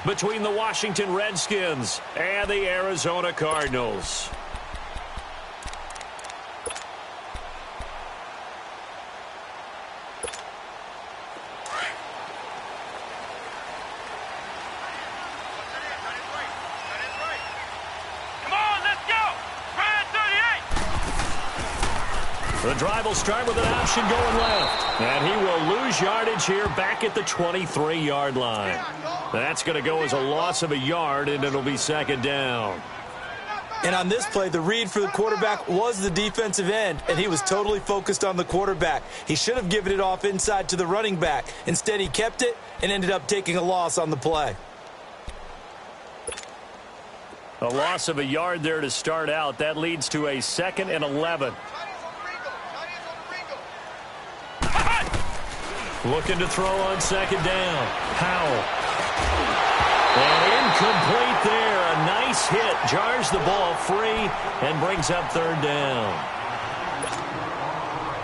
between the Washington Redskins and the Arizona Cardinals. The drive will start with an option going left. And he will lose yardage here back at the 23-yard line. That's going to go as a loss of a yard, and it'll be second down. And on this play, the read for the quarterback was the defensive end, and he was totally focused on the quarterback. He should have given it off inside to the running back. Instead, he kept it and ended up taking a loss on the play. A loss of a yard there to start out. That leads to a 2nd and 11. Looking to throw on second down. Howell. And incomplete there. A nice hit. Jars the ball free and brings up third down.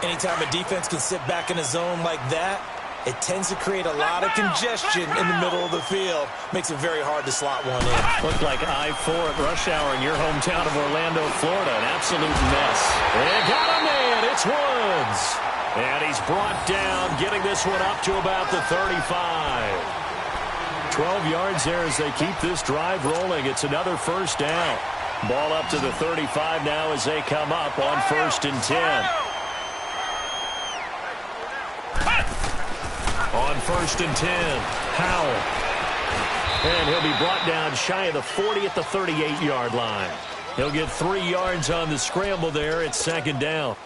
Anytime a defense can sit back in a zone like that, it tends to create a lot of congestion in the middle of the field. Makes it very hard to slot one in. Looked like I-4 at rush hour in your hometown of Orlando, Florida. An absolute mess. And got a man. It's Woods. And he's brought down, getting this one up to about the 35. 12 yards there as they keep this drive rolling. It's another first down. Ball up to the 35 now as they come up on 1st and 10. On 1st and 10, Howell. And he'll be brought down shy of the 40 at the 38-yard line. He'll get 3 yards on the scramble there. It's second down.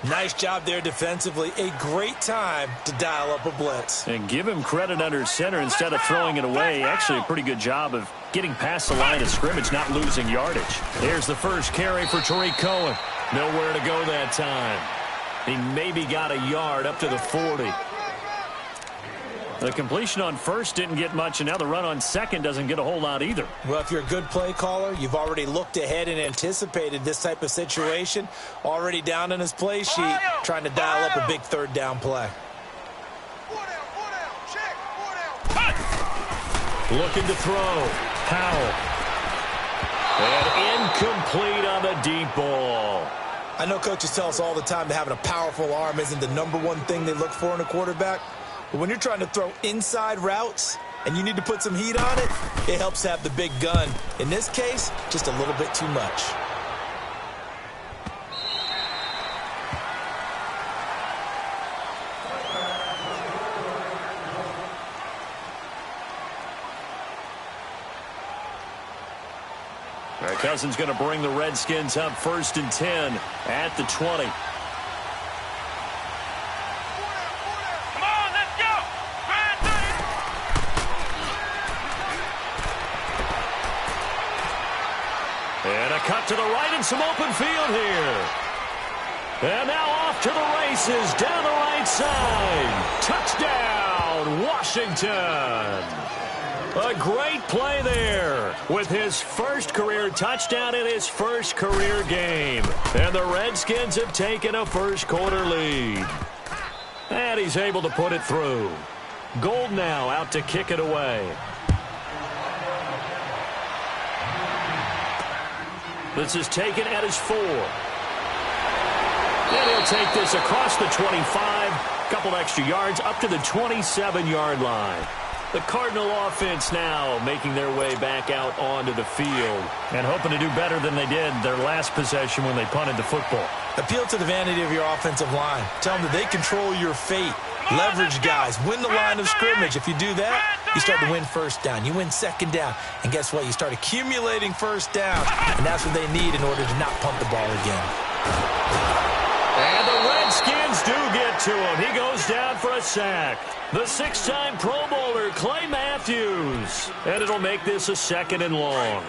Nice job there defensively. A great time to dial up a blitz. And give him credit under center instead of throwing it away. Actually, a pretty good job of getting past the line of scrimmage, not losing yardage. Here's the first carry for Tariq Cohen. Nowhere to go that time. He maybe got a yard up to the 40. The completion on first didn't get much, and now the run on second doesn't get a whole lot either. Well, if you're a good play caller, you've already looked ahead and anticipated this type of situation. Already down in his play sheet, trying to dial up a big third down play. Looking to throw. Howell. And incomplete on the deep ball. I know coaches tell us all the time that having a powerful arm isn't the #1 thing they look for in a quarterback. But when you're trying to throw inside routes and you need to put some heat on it, it helps to have the big gun. In this case, just a little bit too much. All right, Cousins going to bring the Redskins up 1st and 10 at the 20. And a cut to the right and some open field here. And now off to the races down the right side. Touchdown, Washington. A great play there with his first career touchdown in his first career game. And the Redskins have taken a first quarter lead. And he's able to put it through. Gold now out to kick it away. This is taken at his 4. And he'll take this across the 25. Couple extra yards up to the 27-yard line. The Cardinal offense now making their way back out onto the field and hoping to do better than they did their last possession when they punted the football. Appeal to the vanity of your offensive line. Tell them that they control your fate. Leverage guys. Win the line of scrimmage. If you do that, you start to win first down. You win second down. And guess what? You start accumulating first down. And that's what they need in order to not punt the ball again. And the Redskins do get to him. He goes down for a sack. The 6-time Pro Bowler, Clay Matthews. And it'll make this a 2nd and long.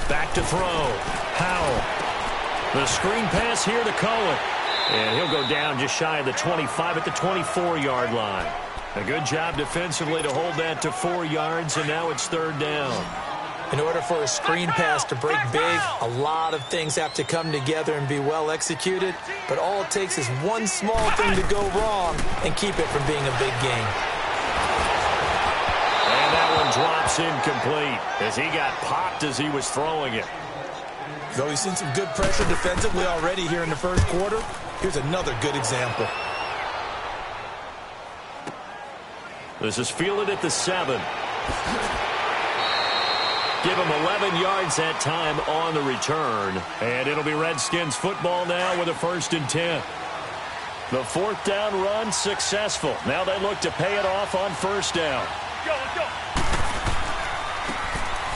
Back to throw. Howell. The screen pass here to Cohen. And he'll go down just shy of the 25 at the 24-yard line. A good job defensively to hold that to 4 yards, and now it's third down. In order for a screen pass to break big, a lot of things have to come together and be well executed, but all it takes is one small thing to go wrong and keep it from being a big game. And that one drops incomplete as he got popped as he was throwing it. Though he's seen some good pressure defensively already here in the first quarter, here's another good example. This is fielded at the 7. Give him 11 yards that time on the return. And it'll be Redskins football now with a 1st and 10. The 4th down run successful. Now they look to pay it off on 1st down. Let's go.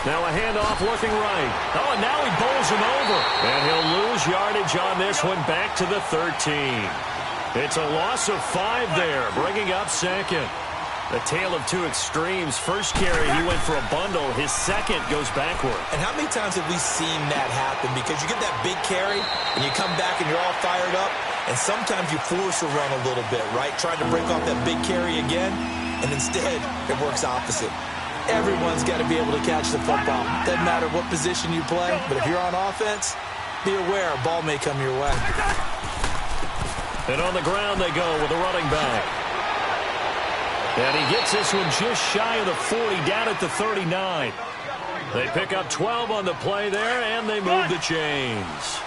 Now a handoff looking right. Oh, and now he bowls him over. And he'll lose yardage on this one back to the 13. It's a loss of 5 there, bringing up 2nd. A tale of 2 extremes. First carry, he went for a bundle. His second goes backward. And how many times have we seen that happen? Because you get that big carry, and you come back and you're all fired up, and sometimes you force a run a little bit, right? Trying to break off that big carry again, and instead it works opposite. Everyone's got to be able to catch the football. Doesn't matter what position you play, but if you're on offense, be aware a ball may come your way. And on the ground they go with a running back. And he gets this one just shy of the 40, down at the 39. They pick up 12 on the play there, and they move the chains.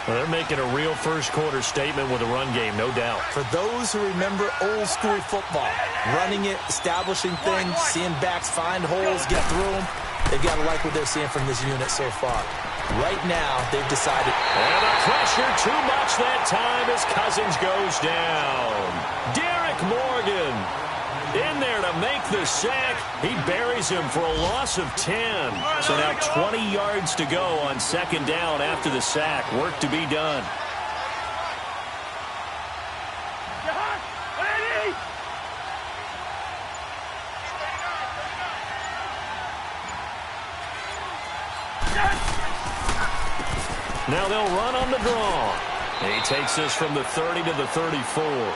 Well, they're making a real first-quarter statement with a run game, no doubt. For those who remember old-school football, running it, establishing things, seeing backs find holes, get through them, they've got to like what they're seeing from this unit so far. Right now, they've decided. And the pressure too much that time as Cousins goes down. Derek Morgan in there to make the sack. He buries him for a loss of 10. So now 20 yards to go on 2nd down after the sack. Work to be done. Now they'll run on the draw. He takes this from the 30 to the 34.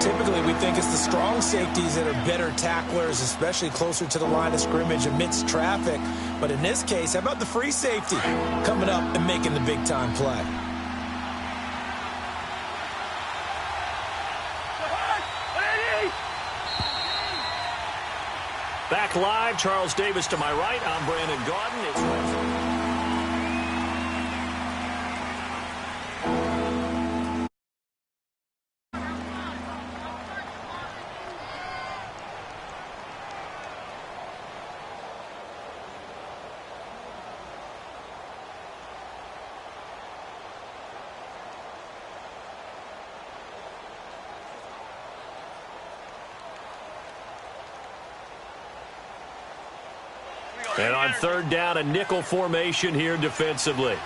Typically, we think it's the strong safeties that are better tacklers, especially closer to the line of scrimmage amidst traffic. But in this case, how about the free safety coming up and making the big-time play? Back live, Charles Davis to my right. I'm Brandon Gaudin. It's And on 3rd down, a nickel formation here defensively.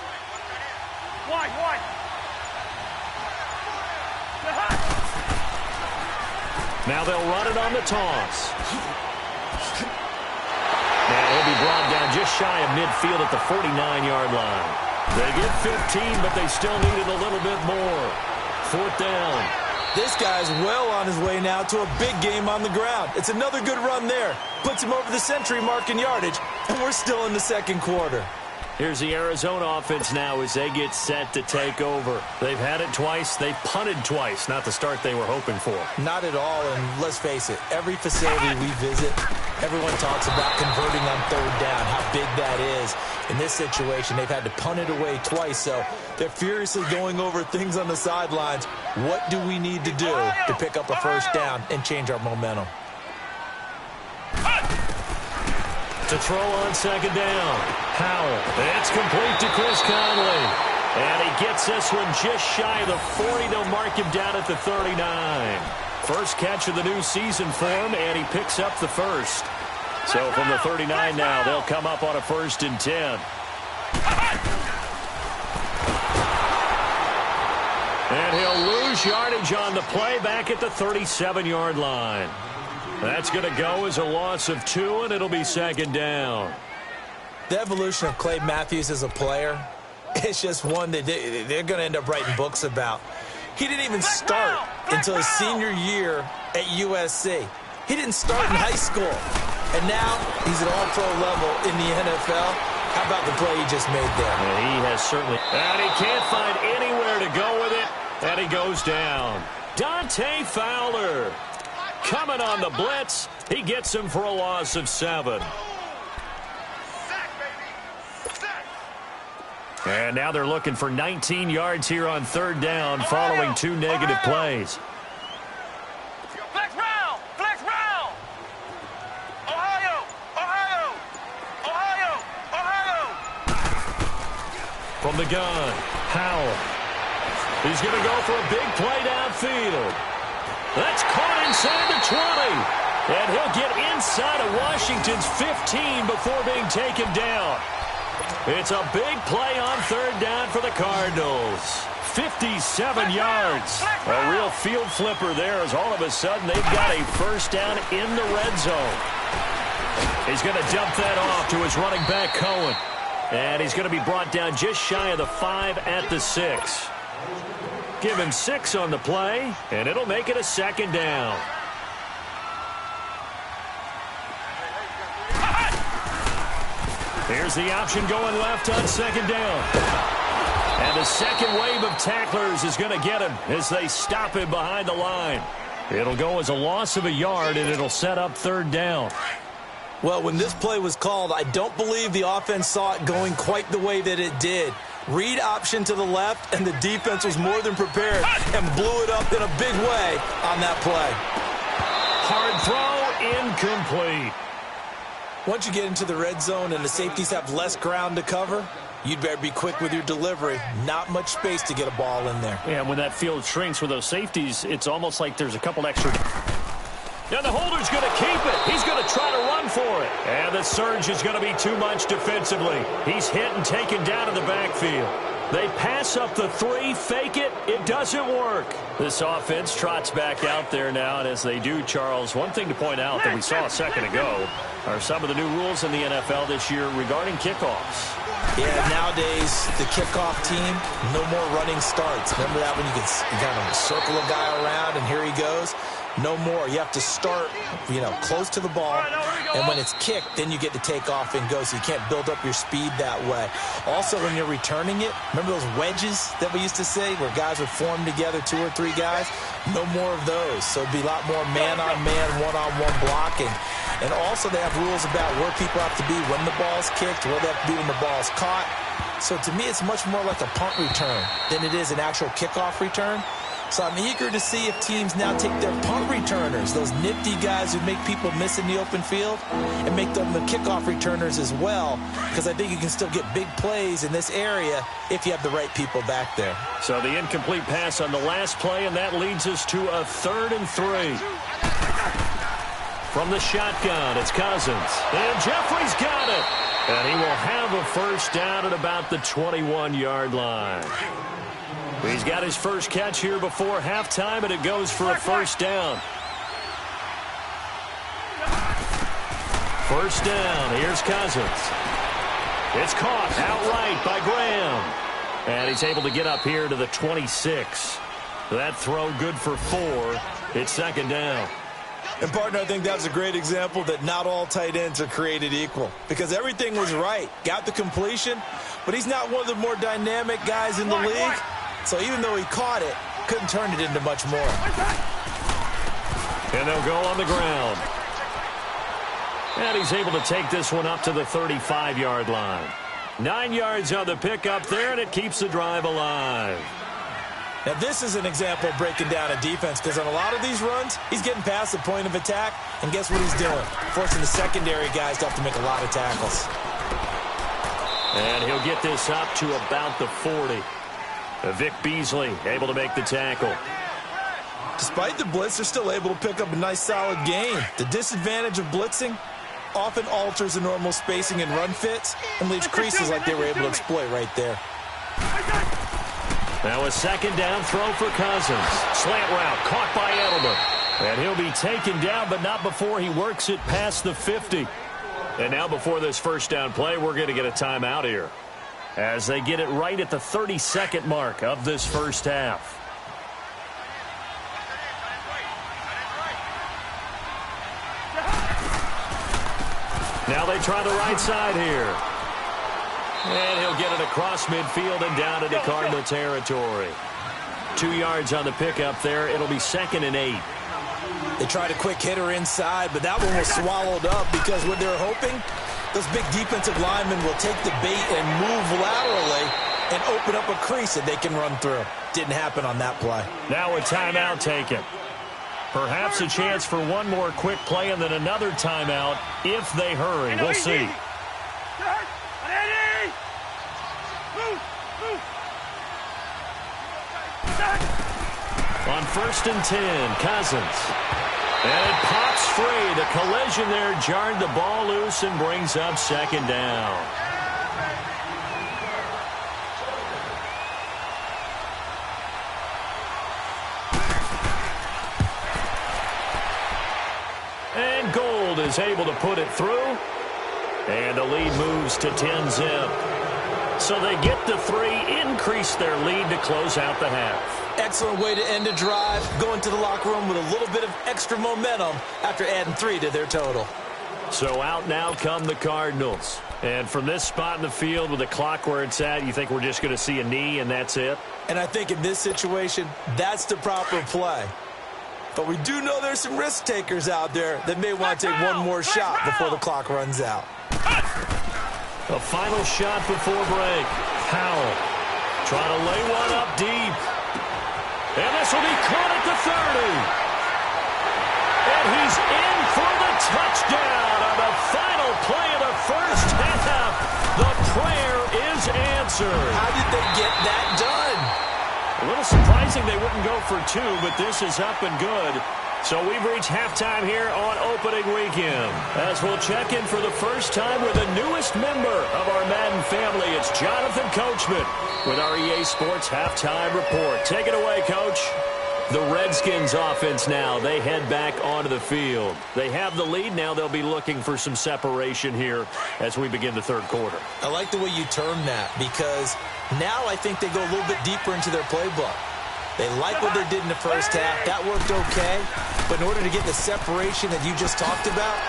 Wide. Now they'll run it on the toss. And he'll be brought down just shy of midfield at the 49-yard line. They get 15, but they still needed a little bit more. 4th down. This guy's well on his way now to a big game on the ground. It's another good run there. Puts him over the century mark in yardage, and we're still in the 2nd quarter. Here's the Arizona offense now as they get set to take over. They've had it twice. They've punted twice. Not the start they were hoping for. Not at all, and let's face it, every facility we visit, everyone talks about converting on 3rd down, how big that is. In this situation, they've had to punt it away twice, so they're furiously going over things on the sidelines. What do we need to do to pick up a 1st down and change our momentum? To throw on 2nd down. Howell. It's complete to Chris Conley. And he gets this one just shy of the 40. They'll mark him down at the 39. First catch of the new season for him, and he picks up the 1st. So from the 39 now, they'll come up on a 1st and 10. And he'll lose yardage on the play back at the 37-yard line. That's going to go as a loss of 2, and it'll be 2nd down. The evolution of Clay Matthews as a player, it's just one that they're going to end up writing books about. He didn't even start until his senior year at USC. He didn't start in high school. And now he's at all-pro level in the NFL. How about the play he just made there? Yeah, he has certainly. And he can't find anywhere to go with it. And he goes down. Dante Fowler coming on the blitz. He gets him for a loss of 7. And now they're looking for 19 yards here on 3rd down following 2 negative plays. Flex round! Flex round! Ohio! Ohio! Ohio! Ohio! From the gun, Howell. He's going to go for a big play downfield. That's caught inside the 20. And he'll get inside of Washington's 15 before being taken down. It's a big play on 3rd down for the Cardinals. 57 yards. A real field flipper there as all of a sudden they've got a 1st down in the red zone. He's going to dump that off to his running back, Cohen. And he's going to be brought down just shy of the 5 at the 6. Give him 6 on the play, and it'll make it a 2nd down. Here's the option going left on 2nd down. And the second wave of tacklers is going to get him as they stop him behind the line. It'll go as a loss of a yard, and it'll set up 3rd down. Well, when this play was called, I don't believe the offense saw it going quite the way that it did. Read option to the left, and the defense was more than prepared and blew it up in a big way on that play. Hard throw, incomplete. Once you get into the red zone and the safeties have less ground to cover, you'd better be quick with your delivery. Not much space to get a ball in there. Yeah, when that field shrinks with those safeties, it's almost like there's a couple extra. Now the holder's going to keep it. He's going to try to run for it. And the surge is going to be too much defensively. He's hit and taken down in the backfield. They pass up the 3, fake it. It doesn't work. This offense trots back out there now, and as they do, Charles, one thing to point out that we saw a second ago are some of the new rules in the NFL this year regarding kickoffs. Yeah, nowadays, the kickoff team, no more running starts. Remember that when you can kind of circle a guy around and here he goes? No more. You have to start, close to the ball, and when it's kicked, then you get to take off and go, so you can't build up your speed that way. Also, when you're returning it, remember those wedges that we used to say where guys would form together, 2 or 3 guys? No more of those. So it'd be a lot more man-on-man, one-on-one blocking. And also they have rules about where people have to be when the ball's kicked, where they have to be when the ball's caught. So to me, it's much more like a punt return than it is an actual kickoff return. So I'm eager to see if teams now take their punt returners, those nifty guys who make people miss in the open field, and make them the kickoff returners as well, because I think you can still get big plays in this area if you have the right people back there. So the incomplete pass on the last play, and that leads us to a 3rd and 3. From the shotgun, it's Cousins. And Jeffrey's got it. And he will have a 1st down at about the 21-yard line. He's got his first catch here before halftime, and it goes for a 1st down. 1st down. Here's Cousins. It's caught outright by Graham. And he's able to get up here to the 26. That throw good for 4. It's 2nd down. And, partner, I think that was a great example that not all tight ends are created equal, because everything was right. Got the completion, but he's not one of the more dynamic guys in the league. So even though he caught it, couldn't turn it into much more. And they'll go on the ground. And he's able to take this one up to the 35-yard line. 9 yards on the pickup there, and it keeps the drive alive. Now, this is an example of breaking down a defense, because on a lot of these runs, he's getting past the point of attack, and guess what he's doing? Forcing the secondary guys to have to make a lot of tackles. And he'll get this up to about the 40. Vic Beasley able to make the tackle. Despite the blitz, they're still able to pick up a nice, solid gain. The disadvantage of blitzing often alters the normal spacing and run fits and leaves creases like they were able to exploit right there. Now a 2nd down throw for Cousins. Slant route caught by Edelman. And he'll be taken down, but not before he works it past the 50. And now before this 1st down play, we're going to get a timeout here, as they get it right at the 32nd mark of this 1st half. Now they try the right side here. And he'll get it across midfield and down into Cardinal territory. 2 yards on the pickup there. It'll be 2nd and 8. They tried a quick hitter inside, but that one was swallowed up because what they're hoping, those big defensive linemen will take the bait and move laterally and open up a crease that they can run through. Didn't happen on that play. Now a timeout taken. Perhaps a chance for one more quick play and then another timeout if they hurry. We'll see. On 1st and 10, Cousins. And it pops free. The collision there jarred the ball loose and brings up 2nd down. And Gold is able to put it through. And the lead moves to 10-zip. So they get the 3, increase their lead to close out the half. Excellent way to end a drive, going to the locker room with a little bit of extra momentum after adding 3 to their total. So out now come the Cardinals. And from this spot in the field with the clock where it's at, you think we're just going to see a knee and that's it? And I think in this situation, that's the proper play. But we do know there's some risk takers out there that may want to take one more shot before the clock runs out. A final shot before break. Howell trying to lay one up deep. And this will be caught at the 30. And he's in for the touchdown on the final play of the first half. The prayer is answered. How did they get that done? A little surprising they wouldn't go for 2, but this is up and good. So we've reached halftime here on opening weekend. As we'll check in for the first time with the newest member of our Madden family, it's Jonathan Coachman with our EA Sports Halftime Report. Take it away, Coach. The Redskins offense now, they head back onto the field. They have the lead now. They'll be looking for some separation here as we begin the third quarter. I like the way you term that because now I think they go a little bit deeper into their playbook. They like what they did in the first half. That worked okay. But in order to get the separation that you just talked about,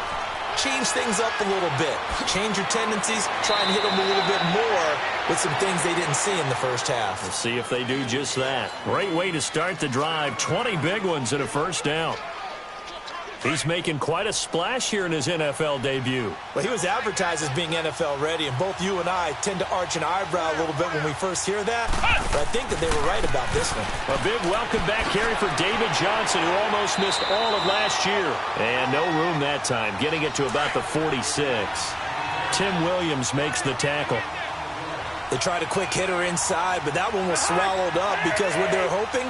change things up a little bit. Change your tendencies. Try and hit them a little bit more with some things they didn't see in the first half. We'll see if they do just that. Great way to start the drive. 20 big ones and a first down. He's making quite a splash here in his NFL debut. Well, he was advertised as being NFL ready, and both you and I tend to arch an eyebrow a little bit when we first hear that, but I think that they were right about this one. A big welcome back carry for David Johnson, who almost missed all of last year. And no room that time, getting it to about the 46. Tim Williams makes the tackle. They tried a quick hitter inside, but that one was swallowed up because what they're hoping,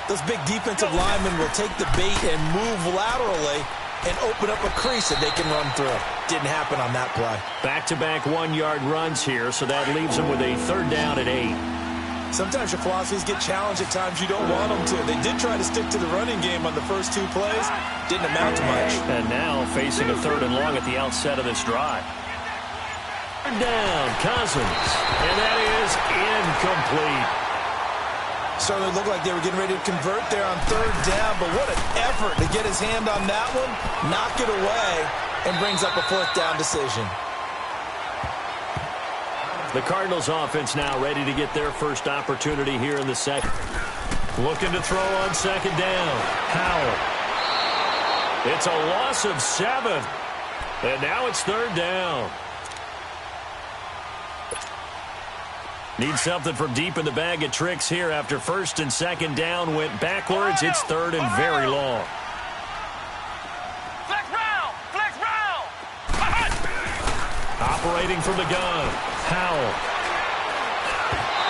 those big defensive linemen will take the bait and move laterally and open up a crease that they can run through. Didn't happen on that play. Back-to-back 1-yard runs here, so that leaves them with a 3rd down and 8. Sometimes your philosophies get challenged at times you don't want them to. They did try to stick to the running game on the first 2 plays. Didn't amount to much. And now facing a 3rd and long at the outset of this drive. Down, Cousins. And that is incomplete. Started to look like they were getting ready to convert there on 3rd down, but what an effort to get his hand on that one, knock it away, and brings up a 4th down decision. The Cardinals offense now ready to get their first opportunity here in the second. Looking to throw on 2nd down. Howell. It's a loss of 7. And now it's 3rd down. Need something from deep in the bag of tricks here after 1st and 2nd down went backwards. It's 3rd and very long. Flex round! Flex round! Operating from the gun. Howell.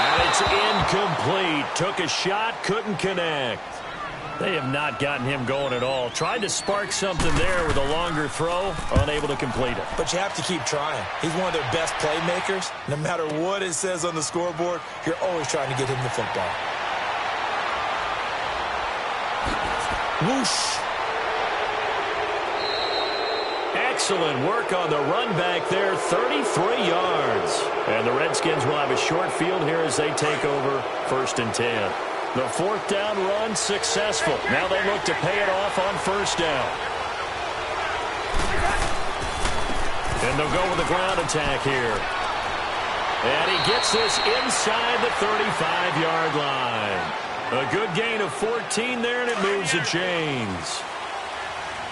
And it's incomplete. Took a shot, couldn't connect. They have not gotten him going at all. Tried to spark something there with a longer throw, unable to complete it. But you have to keep trying. He's one of their best playmakers. No matter what it says on the scoreboard, you're always trying to get him the football. Whoosh. Excellent work on the run back there, 33 yards. And the Redskins will have a short field here as they take over 1st and 10. The 4th down run successful. Now they look to pay it off on 1st down. And they'll go with the ground attack here. And he gets this inside the 35-yard line. A good gain of 14 there, and it moves the chains.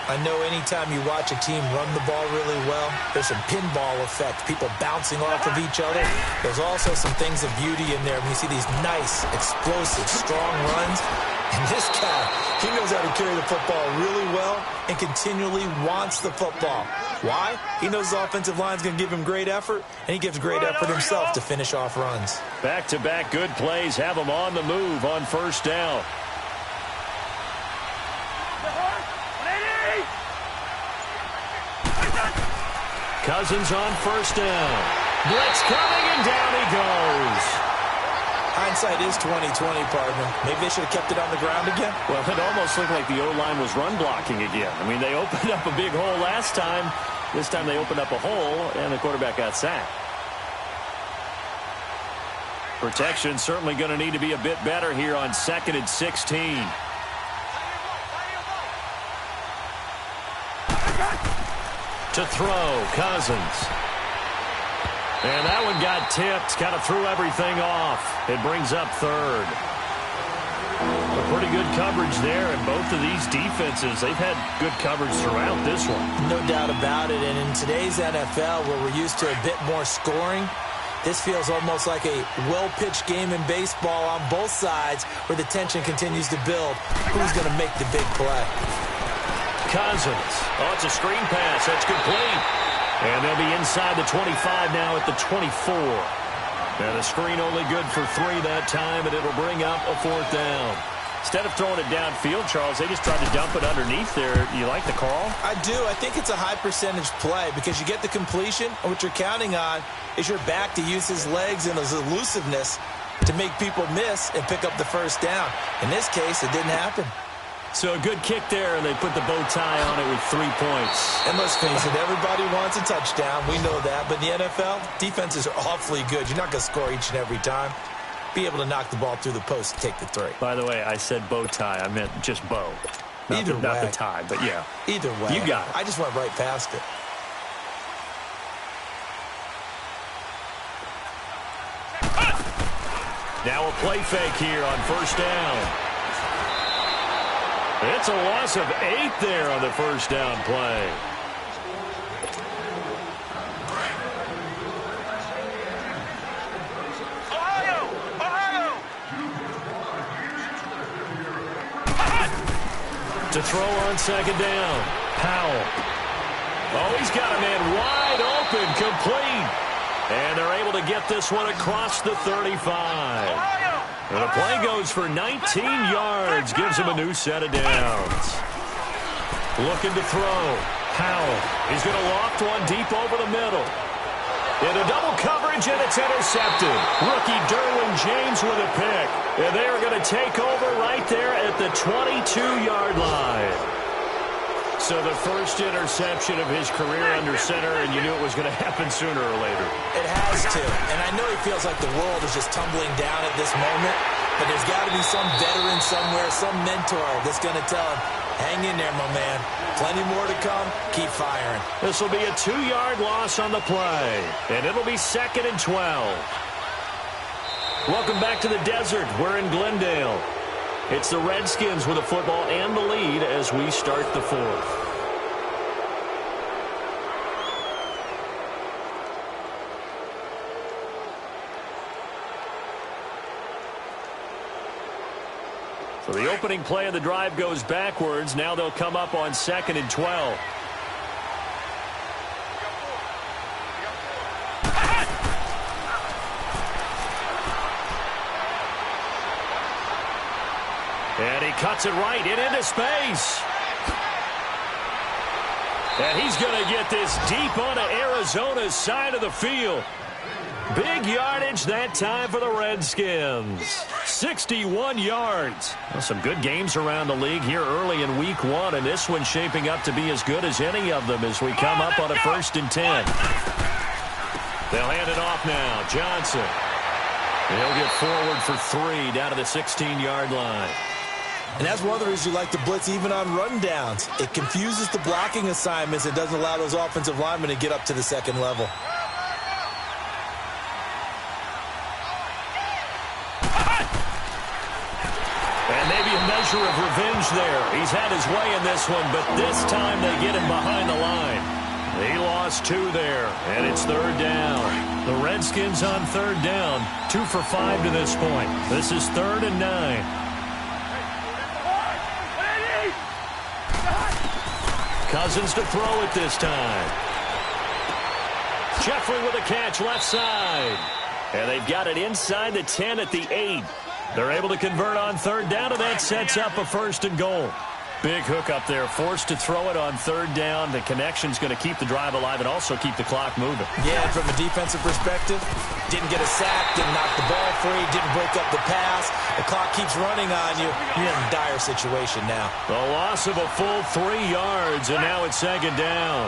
I know anytime you watch a team run the ball really well, there's some pinball effect, people bouncing off of each other. There's also some things of beauty in there when you see these nice, explosive, strong runs. And this guy, he knows how to carry the football really well and continually wants the football. Why? He knows the offensive line's going to give him great effort, and he gives great effort himself to finish off runs. Back-to-back good plays have him on the move on first down. Cousins on first down. Blitz coming, and down he goes. Hindsight is 20/20, partner. Maybe they should have kept it on the ground again. Well, it almost looked like the O-line was run blocking again. I mean, they opened up a big hole last time. This time they opened up a hole, and the quarterback got sacked. Protection certainly going to need to be a bit better here on 2nd and 16. To throw, Cousins. And that one got tipped, kind of threw everything off. It brings up 3rd. A pretty good coverage there, and both of these defenses, they've had good coverage throughout this one. No doubt about it, and in today's NFL, where we're used to a bit more scoring, this feels almost like a well-pitched game in baseball on both sides, where the tension continues to build. Who's going to make the big play? Cousins. Oh, it's a screen pass. That's complete. And they'll be inside the 25 now at the 24. And a screen only good for 3 that time, and it'll bring up a 4th down. Instead of throwing it downfield, Charles, they just tried to dump it underneath there. You like the call? I do. I think it's a high-percentage play because you get the completion, and what you're counting on is your back to use his legs and his elusiveness to make people miss and pick up the first down. In this case, it didn't happen. So a good kick there, and they put the bow tie on it with 3 points. And let's face it, everybody wants a touchdown. We know that. But in the NFL, defenses are awfully good. You're not going to score each and every time. Be able to knock the ball through the post and take the 3. By the way, I said bow tie. I meant just bow. Not the tie, but yeah. Either way. You got it. I just went right past it. Now a play fake here on first down. It's a loss of 8 there on the first down play. Ohio! To throw on second down. Powell. Oh, he's got a man wide open, complete. And they're able to get this one across the 35. And the play goes for 19 yards, gives him a new set of downs. Looking to throw. Powell. He's going to loft one deep over the middle. Into double coverage, and it's intercepted. Rookie Derwin James with a pick. And they are going to take over right there at the 22-yard line. So the first interception of his career under center, and you knew it was going to happen sooner or later. It has to. And I know he feels like the world is just tumbling down at this moment, but there's got to be some veteran somewhere, some mentor that's going to tell him, hang in there, my man. Plenty more to come. Keep firing. This will be a 2-yard loss on the play, and it'll be 2nd and 12. Welcome back to the desert. We're in Glendale. It's the Redskins with the football and the lead as we start the 4th. So the opening play of the drive goes backwards. Now they'll come up on 2nd and 12. And he cuts it right into space. And he's going to get this deep onto Arizona's side of the field. Big yardage that time for the Redskins. 61 yards. Well, some good games around the league here early in week 1, and this one's shaping up to be as good as any of them as we come up on a 1st and 10. They'll hand it off now. Johnson. He'll get forward for 3 down to the 16-yard line. And that's one of the reasons you like to blitz even on rundowns. It confuses the blocking assignments. It doesn't allow those offensive linemen to get up to the second level. And maybe a measure of revenge there. He's had his way in this one, but this time they get him behind the line. He lost 2 there, and it's third down. The Redskins on third down, 2 for 5 to this point. This is 3rd and 9. Cousins to throw it this time. Jeffrey with a catch left side. And they've got it inside the 10 at the 8. They're able to convert on third down, and that sets up a 1st and goal. Big hook up there, forced to throw it on third down. The connection's going to keep the drive alive and also keep the clock moving. Yeah, and from a defensive perspective, didn't get a sack, didn't knock the ball free, didn't break up the pass. The clock keeps running on you. You're in a dire situation now. The loss of a full 3 yards, and now it's 2nd down.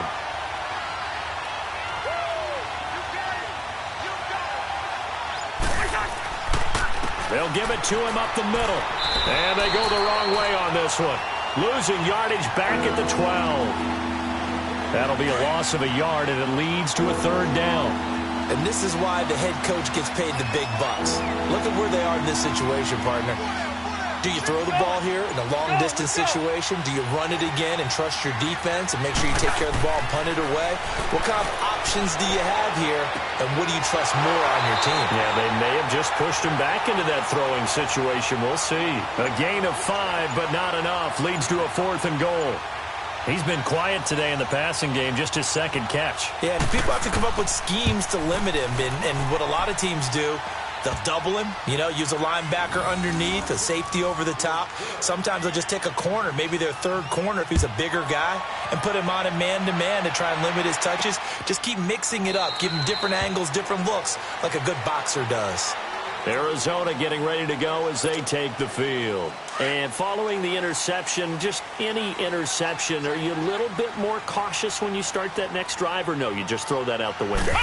They'll give it to him up the middle. And they go the wrong way on this one. Losing yardage back at the 12. That'll be a loss of a yard, and it leads to a 3rd down. And this is why the head coach gets paid the big bucks. Look at where they are in this situation, partner. Do you throw the ball here in a long-distance situation? Do you run it again and trust your defense and make sure you take care of the ball and punt it away? What kind of options do you have here, and what do you trust more on your team? Yeah, they may have just pushed him back into that throwing situation. We'll see. A gain of 5, but not enough. Leads to a 4th and goal. He's been quiet today in the passing game, just his 2nd catch. Yeah, and people have to come up with schemes to limit him, and what a lot of teams do, they'll double him, use a linebacker underneath, a safety over the top. Sometimes they'll just take a corner, maybe their 3rd corner if he's a bigger guy, and put him on a man-to-man to try and limit his touches. Just keep mixing it up, give him different angles, different looks, like a good boxer does. Arizona getting ready to go as they take the field. And following the interception, just any interception, are you a little bit more cautious when you start that next drive, or no, you just throw that out the window?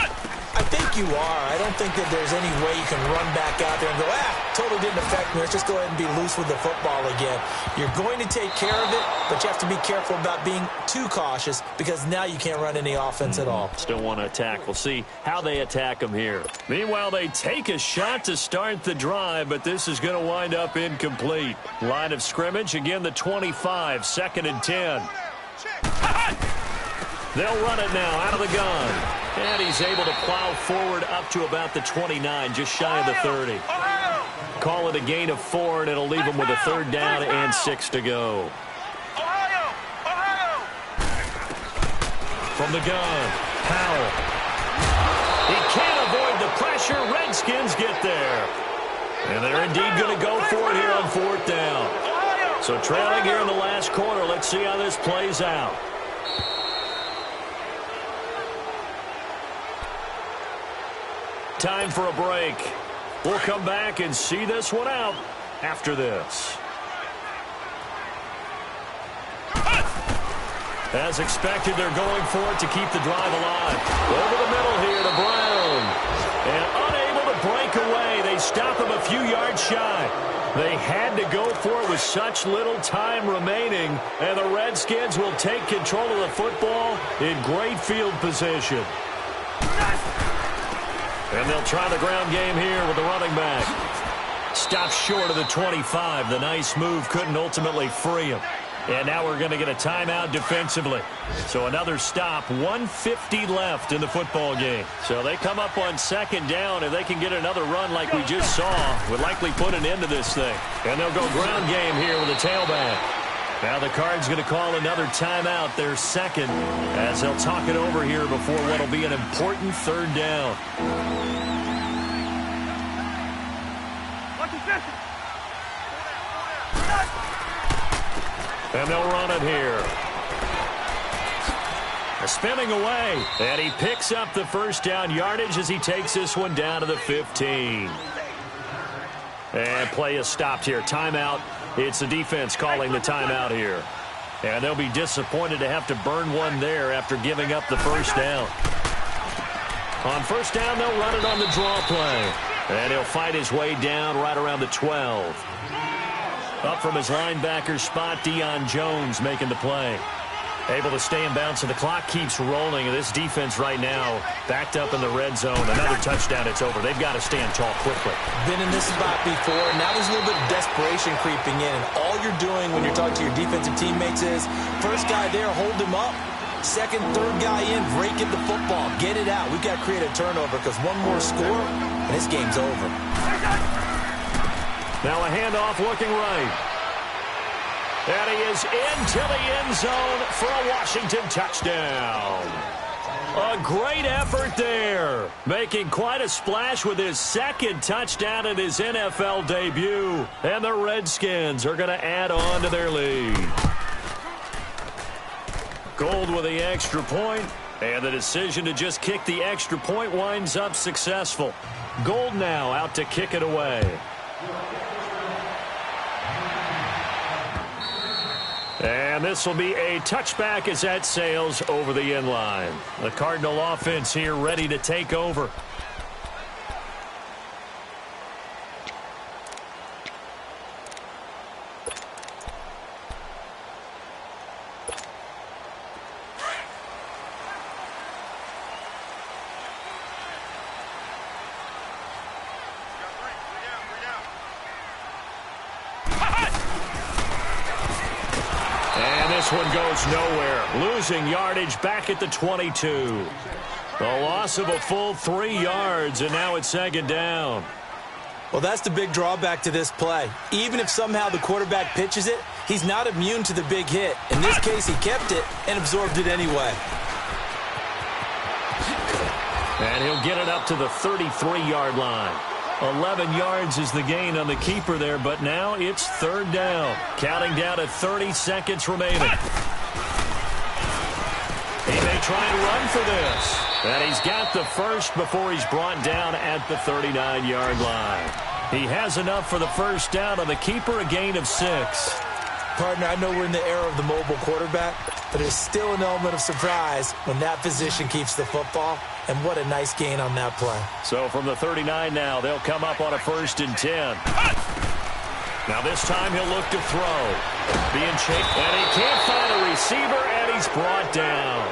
I think you are. I don't think that there's any way you can run back out there and go, totally didn't affect me. Let's just go ahead and be loose with the football again. You're going to take care of it, but you have to be careful about being too cautious because now you can't run any offense at all. Still want to attack. We'll see how they attack them here. Meanwhile, they take a shot to start the drive, but this is going to wind up incomplete. Line of scrimmage, again the 25, 2nd and 10. They'll run it now out of the gun. And he's able to plow forward up to about the 29, just shy of the 30. Call it a gain of 4, and it'll leave him with a 3rd down and 6 to go. From the gun, Powell. He can't avoid the pressure. Redskins get there. And they're indeed going to go for it here on 4th down. So trailing here in the last quarter. Let's see how this plays out. Time for a break. We'll come back and see this one out after this. As expected, they're going for it to keep the drive alive. Over the middle here to Brown. And unable to break away. They stop him a few yards shy. They had to go for it with such little time remaining. And the Redskins will take control of the football in great field position. And they'll try the ground game here with the running back. Stopped short of the 25. The nice move couldn't ultimately free him. And now we're going to get a timeout defensively. So another stop, 1:50 left in the football game. So they come up on 2nd down. If they can get another run like we just saw, would likely put an end to this thing. And they'll go ground game here with a tailback. Now the Cards going to call another timeout, their 2nd, as they'll talk it over here before what will be an important 3rd down. And they'll run it here. Spinning away. And he picks up the 1st down yardage as he takes this one down to the 15. And play is stopped here. Timeout. It's the defense calling the timeout here. And they'll be disappointed to have to burn one there after giving up the 1st down. On 1st down, they'll run it on the draw play. And he'll fight his way down right around the 12. Up from his linebacker spot, Deion Jones making the play. Able to stay in bounds, so the clock keeps rolling. And this defense right now backed up in the red zone. Another touchdown, it's over. They've got to stand tall quickly. Been in this spot before, and now there's a little bit of desperation creeping in. And all you're doing when you're talking to your defensive teammates is, first guy there, hold him up. Second, third guy in, break at the football. Get it out. We've got to create a turnover because one more score, and this game's over. Now a handoff looking right. And he is into the end zone for a Washington touchdown. A great effort there. Making quite a splash with his second touchdown in his NFL debut. And the Redskins are going to add on to their lead. Gould with the extra point, and the decision to just kick the extra point winds up successful. Gould now out to kick it away. And this will be a touchback as that sails over the end line. The Cardinal offense here ready to take over. This one goes nowhere. Losing yardage back at the 22. The loss of a full 3 yards, and now it's second down. Well, that's the big drawback to this play. Even if somehow the quarterback pitches it, he's not immune to the big hit. In this case, he kept it and absorbed it anyway. And he'll get it up to the 33-yard line. 11 yards is the gain on the keeper there, but now it's third down. Counting down to 30 seconds remaining. He may try and run for this. And he's got the first before he's brought down at the 39-yard line. He has enough for the first down on the keeper, a gain of 6. Partner, I know we're in the era of the mobile quarterback, but there's still an element of surprise when that position keeps the football. And what a nice gain on that play. So from the 39 now, they'll come up on a 1st and 10. Now this time he'll look to throw. Being chased, and he can't find a receiver, and he's brought down.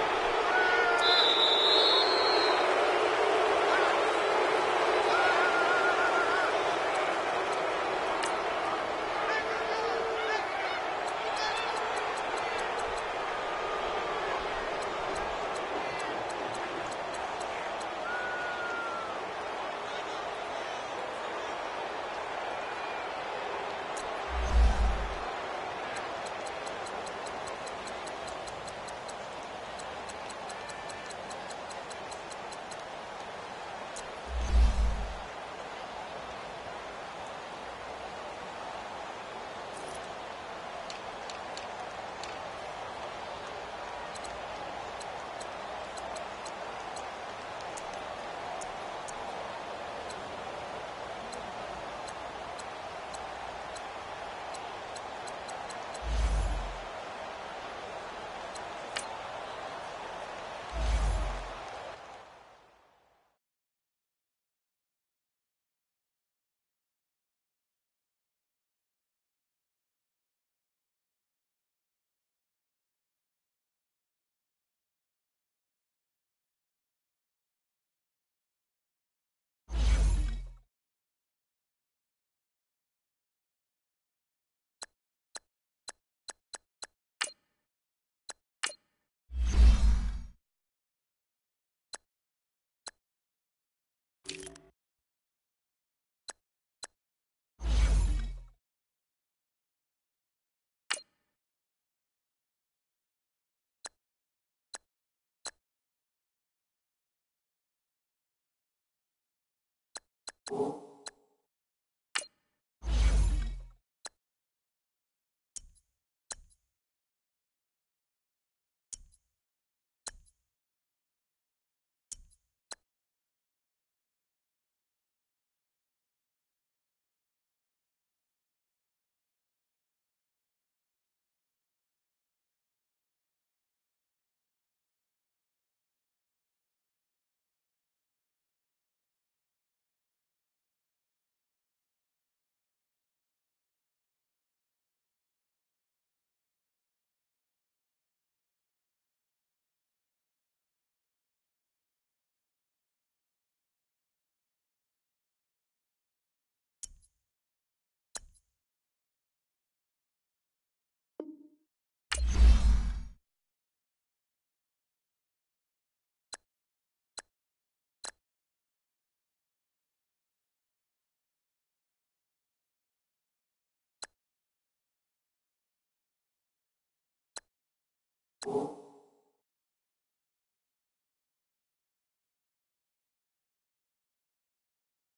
you.